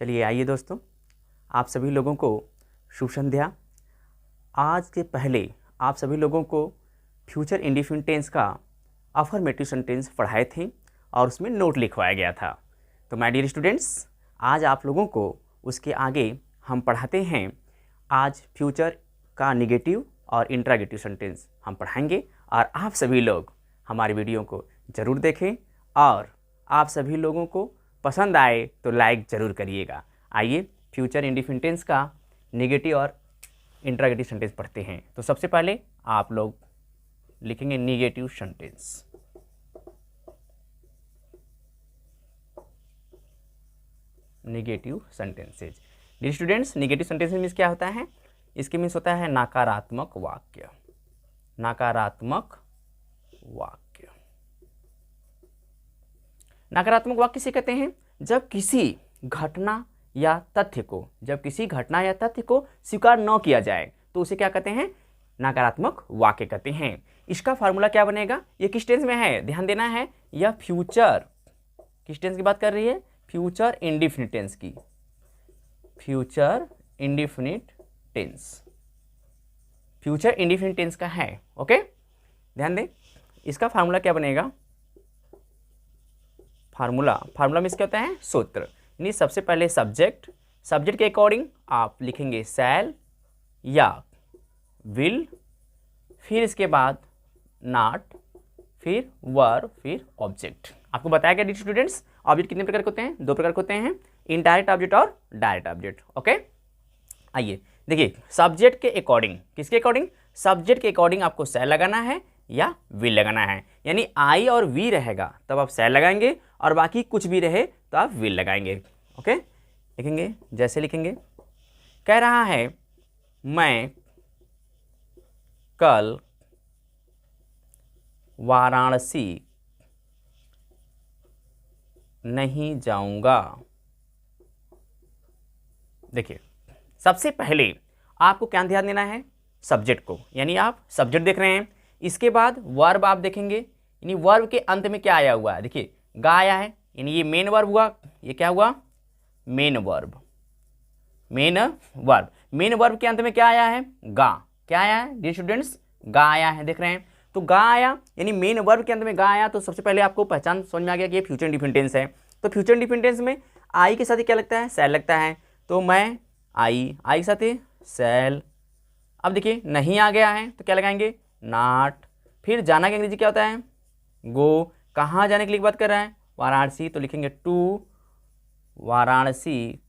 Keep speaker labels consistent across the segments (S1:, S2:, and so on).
S1: चलिए आइए दोस्तों, आप सभी लोगों को शुभ संध्या। आज के पहले आप सभी लोगों को फ्यूचर इंडेफिनिट टेंस का अफर्मेटिव सेंटेंस पढ़ाए थे और उसमें नोट लिखवाया गया था। तो माय डियर स्टूडेंट्स, आज आप लोगों को उसके आगे हम पढ़ाते हैं। आज फ्यूचर का निगेटिव और इंट्रागेटिव सेंटेंस हम पढ़ाएंगे और आप सभी लोग हमारी वीडियो को ज़रूर देखें और आप सभी लोगों को पसंद आए तो लाइक ज़रूर करिएगा। आइए फ्यूचर इंडेफिनिट टेंस का निगेटिव और इंट्रागेटिव सेंटेंस पढ़ते हैं। तो सबसे पहले आप लोग लिखेंगे negative sentence. Negative sentences. Dear students, negative sentences means क्या होता है? इसके मीन्स होता है नकारात्मक वाक्य। नकारात्मक वाक्य। नकारात्मक वाक्य किसे कहते हैं? जब किसी घटना या तथ्य को स्वीकार न किया जाए तो उसे क्या कहते हैं? नकारात्मक वाक्य कहते हैं। इसका फार्मूला क्या बनेगा? ये किस टेंस में है? ध्यान देना है। यह फ्यूचर किस टेंस की बात कर रही है? फ्यूचर इंडेफिनिट टेंस की। Future indefinite tense. Future indefinite tense का है। ओके, ध्यान दें। इसका फार्मूला क्या बनेगा? फार्मूला मीन्स क्या होता है? सूत्र। यानी सबसे पहले सब्जेक्ट के अकॉर्डिंग आप लिखेंगे शैल या विल, फिर इसके बाद नॉट, फिर वर्ब, फिर ऑब्जेक्ट। आपको बताया गया स्टूडेंट्स, ऑब्जेक्ट कितने प्रकार के होते हैं? दो प्रकार के होते हैं, इनडायरेक्ट ऑब्जेक्ट और डायरेक्ट ऑब्जेक्ट। ओके, आइए देखिए सब्जेक्ट के अकॉर्डिंग। किसके अकॉर्डिंग? सब्जेक्ट के अकॉर्डिंग आपको शैल लगाना है या विल लगाना है। यानी आई और वी रहेगा तब आप शैल लगाएंगे और बाकी कुछ भी रहे तो आप विल लगाएंगे। ओके, लिखेंगे जैसे लिखेंगे, कह रहा है मैं कल वाराणसी नहीं जाऊंगा। देखिए सबसे पहले आपको क्या ध्यान देना है? सब्जेक्ट को। यानी आप सब्जेक्ट देख रहे हैं, इसके बाद वर्ब आप देखेंगे। यानी वर्ब के अंत में क्या आया हुआ है? देखिए गा आया है, यानी ये मेन वर्ब हुआ। ये क्या हुआ? Main verb. मेन वर्ब के अंत में क्या आया है? गा। क्या आया है डियर स्टूडेंट्स? गा आया है, देख रहे हैं। तो गा आया यानी मेन वर्ब के अंत में गा आया। तो सबसे पहले आपको पहचान समझ में आ गया कि ये फ्यूचर इंडेफिनिट टेंस है। तो फ्यूचर इंडेफिनिट टेंस में आई के साथ ही क्या लगता है? शैल लगता है। तो मैं आई के साथ ही शैल। अब देखिए नहीं आ गया है तो क्या लगाएंगे? नॉट। फिर जाना का अंग्रेजी क्या होता है? गो। कहाँ जाने के लिए बात कर रहा है? वाराणसी, तो लिखेंगे टू वाराणसी।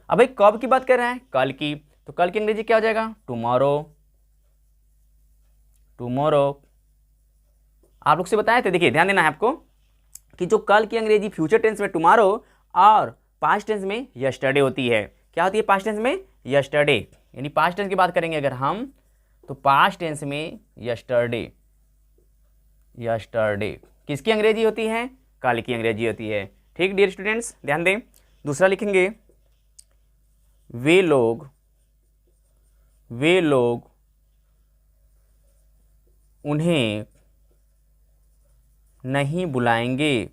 S1: अब भाई कब की बात कर रहा है? कल की, तो कल की अंग्रेजी क्या हो जाएगा? टुमारो। आप लोग से बताए थे। देखिए ध्यान देना है आपको कि जो कल की अंग्रेजी फ्यूचर टेंस में टुमारो और पास्ट टेंस में यस्टरडे होती है। क्या होती है पास्ट टेंस में? यस्टरडे। यानी पास्ट टेंस की बात करेंगे अगर हम, तो पास्ट टेंस में यस्टरडे। किसकी अंग्रेजी होती है? कल की अंग्रेजी होती है। ठीक डियर स्टूडेंट्स, ध्यान दें। दूसरा लिखेंगे वे लोग उन्हें नहीं बुलाएंगे।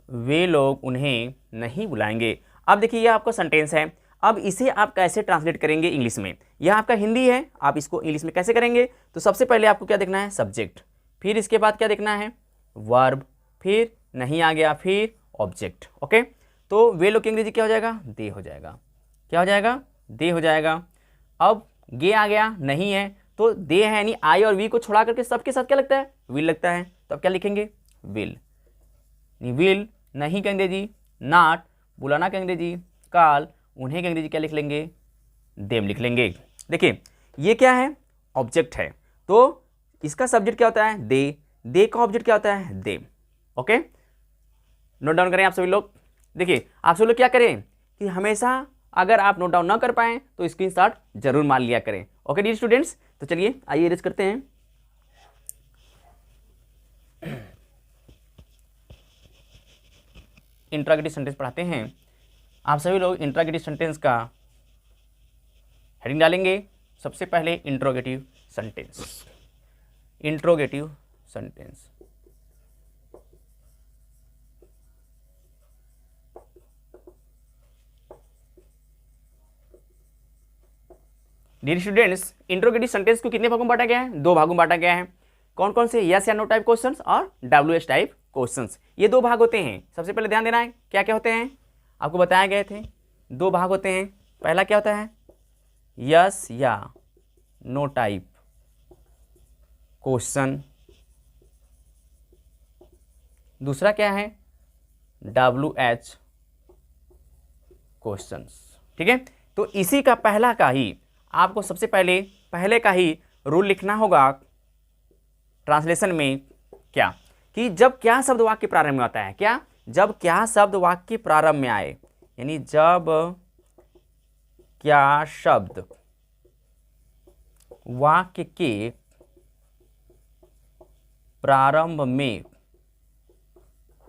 S1: वे लोग उन्हें नहीं बुलाएंगे। अब देखिए ये आपका सेंटेंस है। अब इसे आप कैसे ट्रांसलेट करेंगे इंग्लिश में? यह आपका हिंदी है, आप इसको इंग्लिश में कैसे करेंगे? तो सबसे पहले आपको क्या देखना है? सब्जेक्ट। फिर इसके बाद क्या देखना है? वर्ब। फिर नहीं आ गया, फिर ऑब्जेक्ट। ओके, तो वे लोग की अंग्रेजी क्या हो जाएगा? दे हो जाएगा। क्या हो जाएगा? दे हो जाएगा। अब गे आ गया, नहीं है तो दे है, यानी आई और वी को छोड़ा करके सबके साथ क्या लगता है? विल लगता है। तो अब क्या लिखेंगे? विल। नहीं का अंग्रेजी नॉट, बुलाना का अंग्रेजी कॉल, उन्हें का अंग्रेजी क्या लिख लेंगे? देम लिख लेंगे। देखिए ये क्या है? ऑब्जेक्ट है। तो इसका सब्जेक्ट क्या होता है? दे का ऑब्जेक्ट क्या होता है? देम। ओके, नोट डाउन करें आप सभी लोग। देखिए आप सभी लोग क्या करें कि हमेशा अगर आप नोट डाउन ना कर पाएं तो स्क्रीनशॉट जरूर मार लिया करें। ओके डियर स्टूडेंट्स, तो चलिए आइए रेस करते हैं। इंट्रागेटिव सेंटेंस पढ़ाते हैं। आप सभी लोग इंट्रागेटिव सेंटेंस का हेडिंग डालेंगे। सबसे पहले interrogative sentence. Dear students, interrogative sentence को कितने भागों में बांटा गया है? 2 भागों में बांटा गया है। कौन कौन से? यस या नो टाइप क्वेश्चंस और WH टाइप क्वेश्चंस। ये 2 भाग होते हैं। सबसे पहले ध्यान देना है क्या क्या होते हैं, आपको बताया गए थे 2 भाग होते हैं। पहला क्या होता है? यस या नो टाइप क्वेश्चन। दूसरा क्या है? WH questions. ठीक है, तो इसी का पहला का ही आपको सबसे पहले का ही रूल लिखना होगा ट्रांसलेशन में। क्या कि जब क्या शब्द वाक्य प्रारंभ में आता है, क्या जब क्या शब्द वाक्य प्रारंभ में आए, यानी जब क्या शब्द वाक्य के प्रारंभ में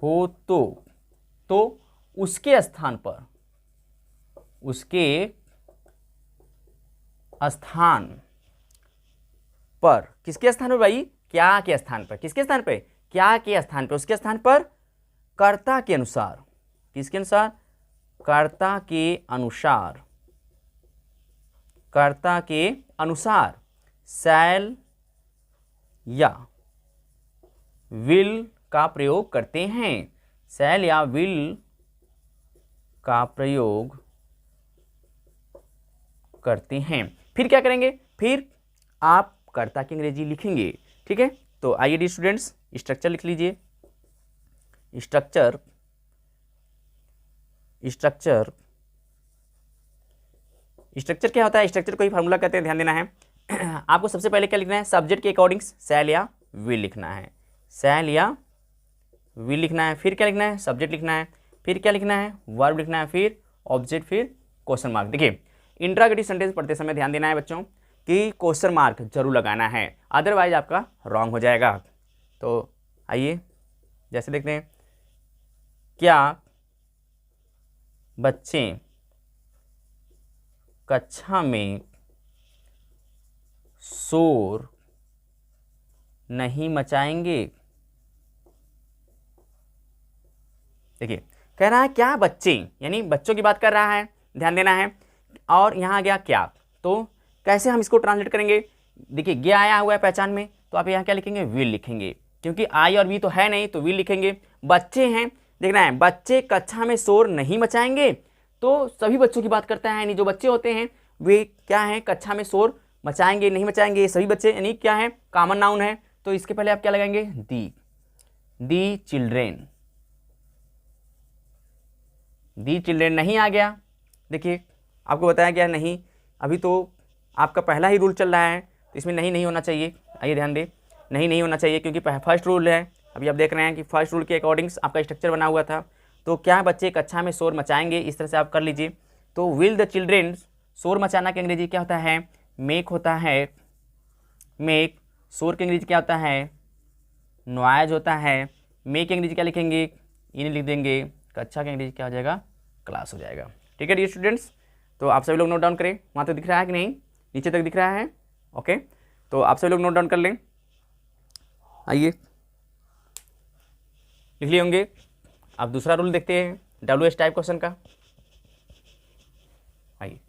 S1: हो तो उसके स्थान पर किसके स्थान पर भाई? क्या के स्थान पर। किसके स्थान पे? क्या के स्थान पर। उसके स्थान पर कर्ता के अनुसार। किसके अनुसार? कर्ता के अनुसार शैल या विल का प्रयोग करते हैं। शैल या विल का प्रयोग करते हैं। फिर क्या करेंगे? फिर आप कर्ता की अंग्रेजी लिखेंगे। ठीक है, तो आइए डी स्टूडेंट्स, स्ट्रक्चर लिख लीजिए। स्ट्रक्चर क्या होता है? स्ट्रक्चर को ही फार्मूला कहते हैं, ध्यान देना है। आपको सबसे पहले क्या लिखना है? सब्जेक्ट के अकॉर्डिंग शैल या विल लिखना है। शैल या विल लिखना है। फिर क्या लिखना है? सब्जेक्ट लिखना है। फिर क्या लिखना है? वर्ब लिखना है। फिर ऑब्जेक्ट, फिर क्वेश्चन मार्क। देखिए, इंट्रोगेटिव सेंटेंस पढ़ते समय ध्यान देना है बच्चों कि क्वेश्चन मार्क जरूर लगाना है, अदरवाइज आपका रॉन्ग हो जाएगा। तो आइए जैसे देखते हैं, क्या बच्चे कक्षा में शोर नहीं मचाएंगे? देखिए, कह रहा है क्या बच्चे, यानी बच्चों की बात कर रहा है, ध्यान देना है। और यहाँ आ गया क्या, तो कैसे हम इसको ट्रांसलेट करेंगे? देखिए, गया आया हुआ है पहचान में, तो आप यहाँ क्या लिखेंगे? विल लिखेंगे, क्योंकि आई और वी तो है नहीं, तो विल लिखेंगे। बच्चे हैं, देखना है, बच्चे कक्षा में शोर नहीं मचाएंगे, तो सभी बच्चों की बात करता है, यानी जो बच्चे होते हैं वे क्या है? कक्षा में शोर मचाएंगे, नहीं मचाएंगे, सभी बच्चे, यानी क्या है? कॉमन नाउन है। तो इसके पहले आप क्या लगाएंगे? The children. दी चिल्ड्रेन नहीं आ गया। देखिए, आपको बताया गया नहीं, अभी तो आपका पहला ही रूल चल रहा है, तो इसमें नहीं होना चाहिए। आइए ध्यान दें, नहीं होना चाहिए, क्योंकि फर्स्ट रूल है। अभी आप देख रहे हैं कि फर्स्ट रूल के अकॉर्डिंग्स आपका स्ट्रक्चर बना हुआ था। तो क्या बच्चे कक्षा में शोर मचाएंगे, इस तरह से आप कर लीजिए। तो विल द चिल्ड्रेन, शोर मचाना की अंग्रेजी क्या होता है? मेक होता है, मेक। शोर की अंग्रेजी क्या होता है? नॉइज होता है। मेक की अंग्रेजी क्या लिखेंगे? इन लिख देंगे। कक्षा की अंग्रेजी क्या हो जाएगा? क्लास हो जाएगा। ठीक है डियर स्टूडेंट्स, तो आप सभी लोग नोट डाउन करें। वहाँ तक दिख रहा है कि नहीं? नीचे तक दिख रहा है? ओके, तो आप सभी लोग नोट डाउन कर लें। आइए, लिख लिए होंगे। अब दूसरा रूल देखते हैं WH टाइप क्वेश्चन का। आइए,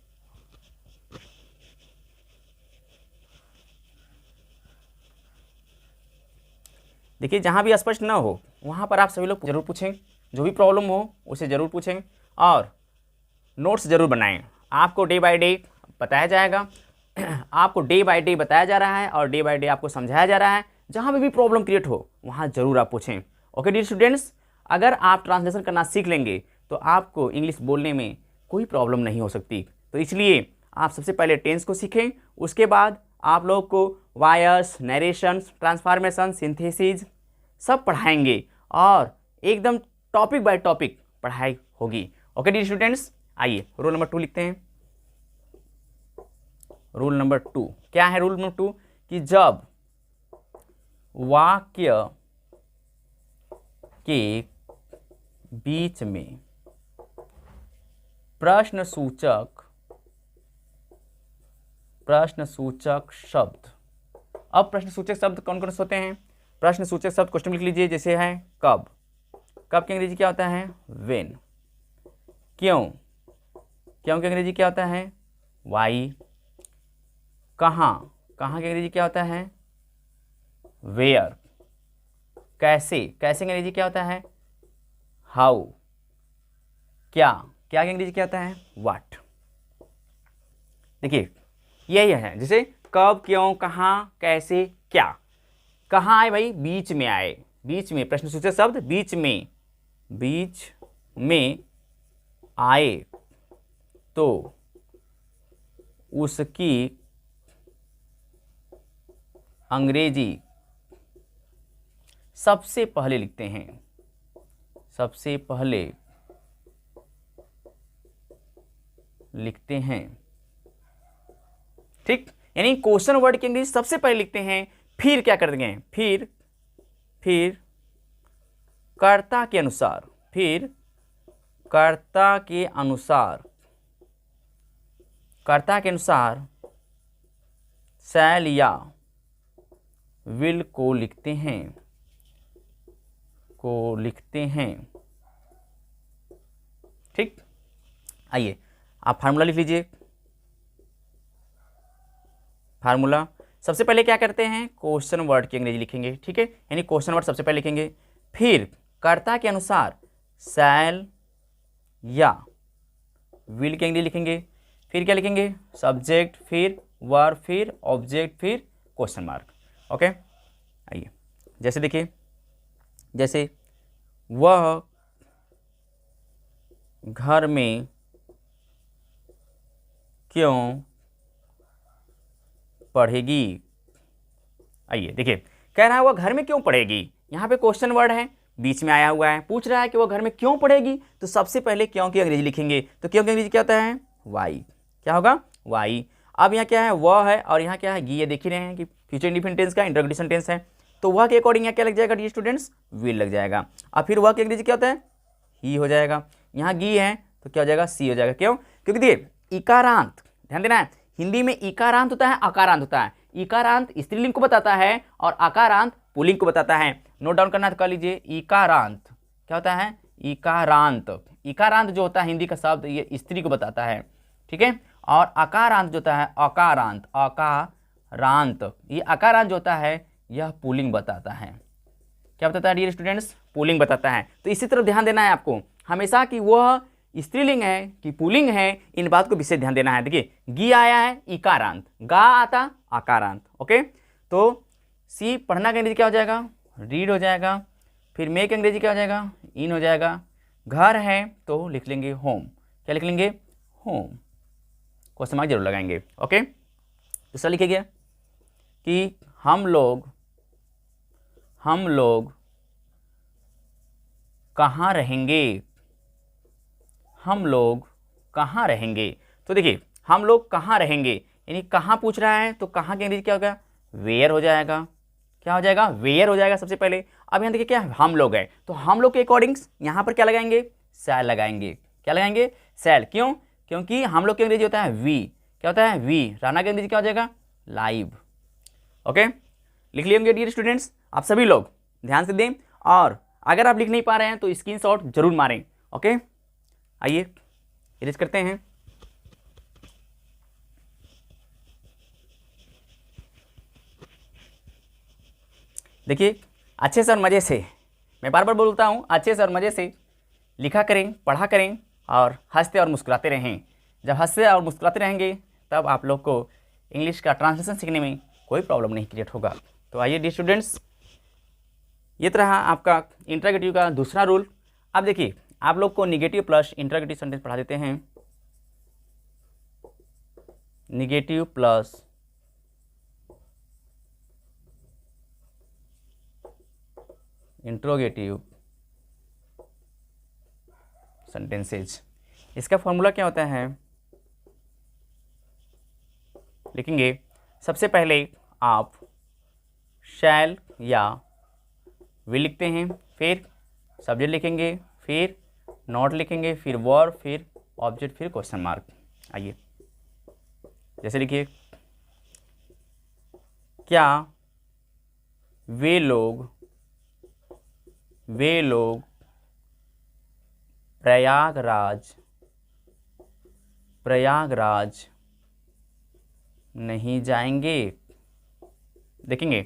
S1: देखिए, जहाँ भी स्पष्ट ना हो वहाँ पर आप सभी लोग जरूर पूछें, जो भी प्रॉब्लम हो उसे ज़रूर पूछें, और नोट्स ज़रूर बनाएं। आपको डे बाय डे बताया जाएगा, आपको डे बाय डे बताया जा रहा है और डे बाय डे आपको समझाया जा रहा है। जहाँ भी प्रॉब्लम क्रिएट हो वहाँ ज़रूर आप पूछें। ओके डियर स्टूडेंट्स, अगर आप ट्रांसलेशन करना सीख लेंगे तो आपको इंग्लिश बोलने में कोई प्रॉब्लम नहीं हो सकती। तो इसलिए आप सबसे पहले टेंस को सीखें, उसके बाद आप लोग को वायर्स, नरेशंस, ट्रांसफॉर्मेशन, सिंथेसिस सब पढ़ाएंगे, और एकदम टॉपिक बाय टॉपिक पढ़ाई होगी। ओके डियर स्टूडेंट्स, आइए रूल नंबर 2 लिखते हैं। रूल नंबर 2 क्या है? रूल नंबर 2 कि जब वाक्य के बीच में प्रश्नसूचक शब्द, अब प्रश्नसूचक शब्द कौन कौन से होते हैं? प्रश्नसूचक शब्द क्वेश्चन लिख लीजिए, जैसे है कब। कब की अंग्रेजी क्या होता है? व्हेन। क्यों की अंग्रेजी क्या होता है? वाई। कहाँ, कहाँ की अंग्रेजी क्या होता है? वेयर। कैसे, कैसे की अंग्रेजी क्या होता है? हाउ। क्या, क्या की अंग्रेजी क्या होता है? व्हाट। देखिए यही है, जैसे कब, क्यों, कहाँ, कैसे, क्या। कहाँ आए भाई? बीच में आए, बीच में, प्रश्नसूचक शब्द बीच में, बीच में आए तो उसकी अंग्रेजी सबसे पहले लिखते हैं, सबसे पहले लिखते हैं। ठीक, यानी क्वेश्चन वर्ड की अंग्रेजी सबसे पहले लिखते हैं, फिर क्या कर देंगे? फिर कर्ता के अनुसार, फिर कर्ता के अनुसार, कर्ता के अनुसार शैल या विल को लिखते हैं, को लिखते हैं। ठीक, आइए आप फार्मूला लिख लीजिए। फार्मूला, सबसे पहले क्या करते हैं? क्वेश्चन वर्ड की अंग्रेजी लिखेंगे। ठीक है, यानी क्वेश्चन वर्ड सबसे पहले लिखेंगे, फिर कर्ता के अनुसार शैल या विल की अंग्रेजी लिखेंगे, फिर क्या लिखेंगे? सब्जेक्ट, फिर वर्ब, फिर ऑब्जेक्ट, फिर क्वेश्चन मार्क। ओके, आइए जैसे देखिए, जैसे वह घर में क्यों पढ़ेगी? आइए देखिए, कह रहा है वह घर में क्यों पढ़ेगी, यहाँ पे क्वेश्चन वर्ड है, बीच में आया हुआ है, पूछ रहा है कि वह घर में क्यों पढ़ेगी, तो सबसे पहले क्यों की अंग्रेजी लिखेंगे। तो क्यों की अंग्रेजी क्या होता है? वाई। क्या होगा? वाई। अब यहाँ क्या है? वह है, और यहाँ क्या है? गी है। देख ही रहे हैं कि फ्यूचर इंडिफिनिट टेंस का इंट्रोगेटिव टेंस है, तो वह के अकॉर्डिंग यहाँ क्या लग जाएगा डियर स्टूडेंट्स? विल लग जाएगा। अब फिर वह की अंग्रेजी क्या होता है? ही हो जाएगा। यहाँ गी है तो क्या हो जाएगा? सी हो जाएगा। क्यों? क्योंकि देखिए इकारांत, ध्यान देना है, हिंदी में इकारांत होता है, आकारांत होता है। इकारांत स्त्रीलिंग को बताता है और आकारांत पुल्लिंग को बताता है। नोट डाउन करना तो कर लीजिए, इकारांत क्या होता है? इकारांत। इकारांत जो होता है हिंदी का शब्द, ये स्त्री को बताता है। ठीक है, और अकारांत जो होता है, अकारांत, अकारांत, ये अकारांत जो होता है यह पुल्लिंग बताता है। क्या बताता है डियर स्टूडेंट्स? पुल्लिंग बताता है। तो इसी तरफ ध्यान देना है आपको हमेशा कि वह स्त्रीलिंग है कि पुल्लिंग है, इन बात को विशेष ध्यान देना है। देखिए गी आया है इकारांत, गा आता आकारांत। ओके, तो सी पढ़ना का अंग्रेजी क्या हो जाएगा? रीड हो जाएगा। फिर मे का अंग्रेजी क्या हो जाएगा? इन हो जाएगा। घर है तो लिख लेंगे होम। क्या लिख लेंगे? होम। क्वेश्चन मार्क जरूर लगाएंगे। ओके, दूसरा लिखिए कि हम लोग कहाँ रहेंगे, हम लोग कहाँ रहेंगे। तो देखिए हम लोग कहाँ रहेंगे, यानी कहाँ पूछ रहा है, तो कहाँ की अंग्रेजी क्या होगा? वेयर हो जाएगा। क्या हो जाएगा? वेयर हो जाएगा सबसे पहले। अब यहाँ देखिए क्या हम लोग है, तो हम लोग के अकॉर्डिंग यहाँ पर क्या लगाएंगे? शैल लगाएंगे। क्या लगाएंगे? शैल। क्यों? क्योंकि हम लोग की अंग्रेजी होता है वी। क्या होता है? वी। राना की अंग्रेजी क्या हो जाएगा? लाइव। ओके, लिख लिए होंगे डियर स्टूडेंट्स। आप सभी लोग ध्यान से दें, और अगर आप लिख नहीं पा रहे हैं तो स्क्रीनशॉट जरूर मारें। ओके, आइए इरेज करते हैं। देखिए अच्छे से और मज़े से, मैं बार बार बोलता हूँ, अच्छे से और मज़े से लिखा करें, पढ़ा करें, और हंसते और मुस्कुराते रहें। जब हंसते और मुस्कुराते रहेंगे तब आप लोग को इंग्लिश का ट्रांसलेशन सीखने में कोई प्रॉब्लम नहीं क्रिएट होगा। तो आइए डियर स्टूडेंट्स, ये तरह आपका इंट्रोगेटिव का दूसरा रूल। अब देखिए आप लोग को निगेटिव प्लस इंट्रोगेटिव सेंटेंस पढ़ा देते हैं। निगेटिव प्लस इंट्रोगेटिव सेंटेंसेज, इसका फॉर्मूला क्या होता है? लिखेंगे सबसे पहले आप शैल या विल लिखते हैं, फिर सब्जेक्ट लिखेंगे, फिर नॉट लिखेंगे, फिर वर्ब, फिर ऑब्जेक्ट, फिर क्वेश्चन मार्क। आइए जैसे लिखिए, क्या वे लोग प्रयागराज नहीं जाएंगे। देखेंगे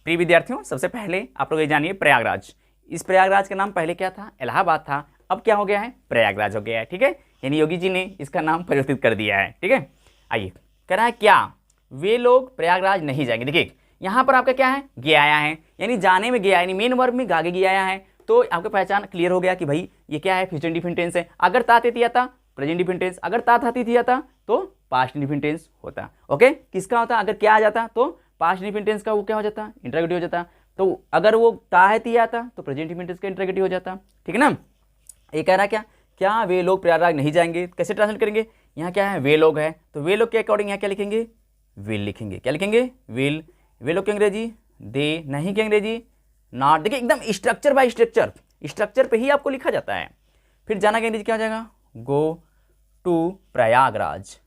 S1: प्रिय विद्यार्थियों, सबसे पहले आप लोग ये जानिए प्रयागराज। इस प्रयागराज का नाम पहले क्या था? इलाहाबाद था, अब क्या हो गया है? प्रयागराज हो गया है। ठीक है, यानी योगी जी ने इसका नाम परिवर्तित कर दिया है। ठीक है, आइए कह रहा है क्या वे लोग प्रयागराज नहीं जाएंगे। देखिए यहाँ पर आपका क्या है? गया आया है, यानी जाने में गया, यानी मेन वर्ब में गागे गया आया है, तो आपको पहचान क्लियर हो गया कि भाई ये क्या है? फ्यूचर इंडिफिनिट टेंस है। अगर ता तिथि आता प्रेजेंट इंडिफिनिट टेंस, अगर ता था तिथि आता तो पास्ट इंडिफिनिट टेंस होता। ओके, किसका होता? अगर क्या आ जाता तो पास्ट इंडिफिनिट टेंस का वो क्या हो जाता? इंटरोगेटिव हो जाता। तो अगर वो ता है ती आता तो प्रेजेंट इंडिफिनिट टेंस का इंटरोगेटिव हो जाता। ठीक है ना। ये कह रहा क्या? क्या वे लोग प्रयागराज नहीं जाएंगे? कैसे ट्रांसलेट करेंगे? यहाँ क्या है? वे लोग है, तो वे लोग के अकॉर्डिंग यहाँ क्या लिखेंगे? विल लिखेंगे। क्या लिखेंगे? विल। वे लोग की अंग्रेजी दे, नहीं की अंग्रेजी नॉट। देखिए एकदम स्ट्रक्चर बाय स्ट्रक्चर, स्ट्रक्चर पे ही आपको लिखा जाता है। फिर जाना की अंग्रेजी क्या हो जाएगा? Go to Prayagraj,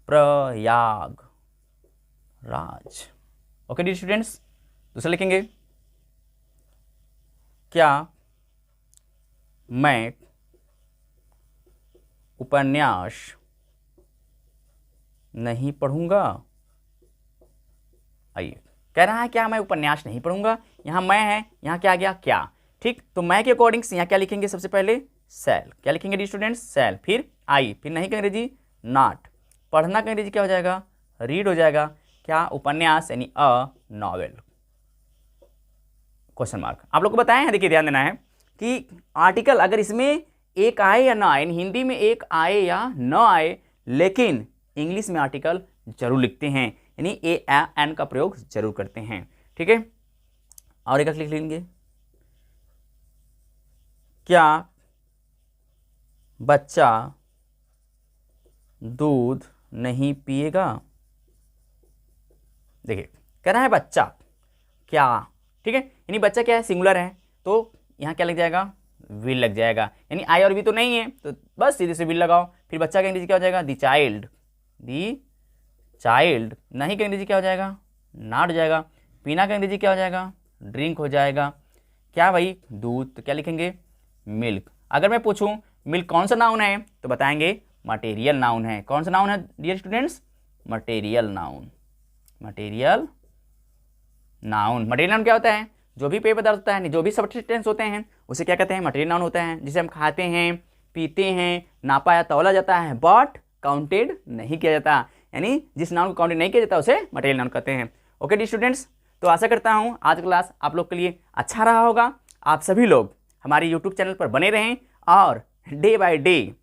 S1: Prayagraj. Okay dear students, दूसरा लिखेंगे क्या मैं उपन्यास नहीं पढ़ूंगा। आइए कह रहा है क्या मैं उपन्यास नहीं पढ़ूंगा। यहाँ मैं है, यहाँ क्या आ गया? क्या। ठीक, तो मैं के अकॉर्डिंग यहाँ क्या लिखेंगे? सबसे पहले सेल। क्या लिखेंगे डी स्टूडेंट्स? सेल। फिर आई, फिर नहीं का अंग्रेजी नॉट। पढ़ना का अंग्रेजी क्या हो जाएगा? रीड हो जाएगा। क्या? उपन्यास यानी अ नॉवेल। क्वेश्चन मार्क आप लोग को बताएं हैं। देखिए ध्यान देना है कि आर्टिकल अगर इसमें एक आए या ना आए, हिंदी में एक आए या न आए, लेकिन इंग्लिश में आर्टिकल जरूर लिखते हैं, यानी ए एन का प्रयोग जरूर करते हैं। ठीक है, और एक लिख लेंगे क्या बच्चा दूध नहीं पिएगा। देखिए कह रहा है बच्चा क्या। ठीक है, यानी बच्चा क्या है? सिंगुलर है, तो यहाँ क्या लग जाएगा? विल लग जाएगा, यानी आई और वी तो नहीं है, तो बस सीधे से विल लगाओ। फिर बच्चा का अंग्रेजी क्या हो जाएगा? दी चाइल्ड, दी चाइल्ड। नहीं का अंग्रेजी क्या हो जाएगा? नॉट हो जाएगा। पीना का अंग्रेजी क्या हो जाएगा? ड्रिंक हो जाएगा। क्या भाई? दूध, तो क्या लिखेंगे? मिल्क। अगर मैं पूछूं मिल्क कौन सा नाउन है, तो बताएंगे मटेरियल नाउन है। कौन सा नाउन है dear students? Material noun. Material noun. Material noun क्या होता है? जो भी पेय पदार्थ होता है, जो भी सब्सटेंस होते हैं, उसे क्या कहते हैं? मटेरियल नाउन होता है। जिसे हम खाते हैं, पीते हैं, नापा या तौला जाता है, बट काउंटेड नहीं किया जाता, यानी जिस नाउन को काउंटेड नहीं किया जाता उसे मटेरियल नाउन कहते हैं। ओके डी स्टूडेंट्स, तो आशा करता हूँ आज क्लास आप लोग के लिए अच्छा रहा होगा। आप सभी लोग हमारे यूट्यूब चैनल पर बने रहें, और डे बाय डे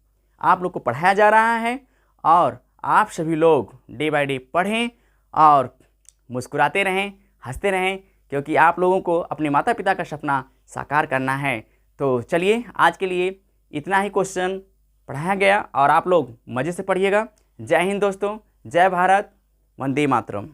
S1: आप लोग को पढ़ाया जा रहा है, और आप सभी लोग डे बाय डे पढ़ें और मुस्कुराते रहें, हंसते रहें, क्योंकि आप लोगों को अपने माता पिता का सपना साकार करना है। तो चलिए आज के लिए इतना ही क्वेश्चन पढ़ाया गया, और आप लोग मज़े से पढ़िएगा। जय हिंद दोस्तों, जय भारत, वंदे मातरम।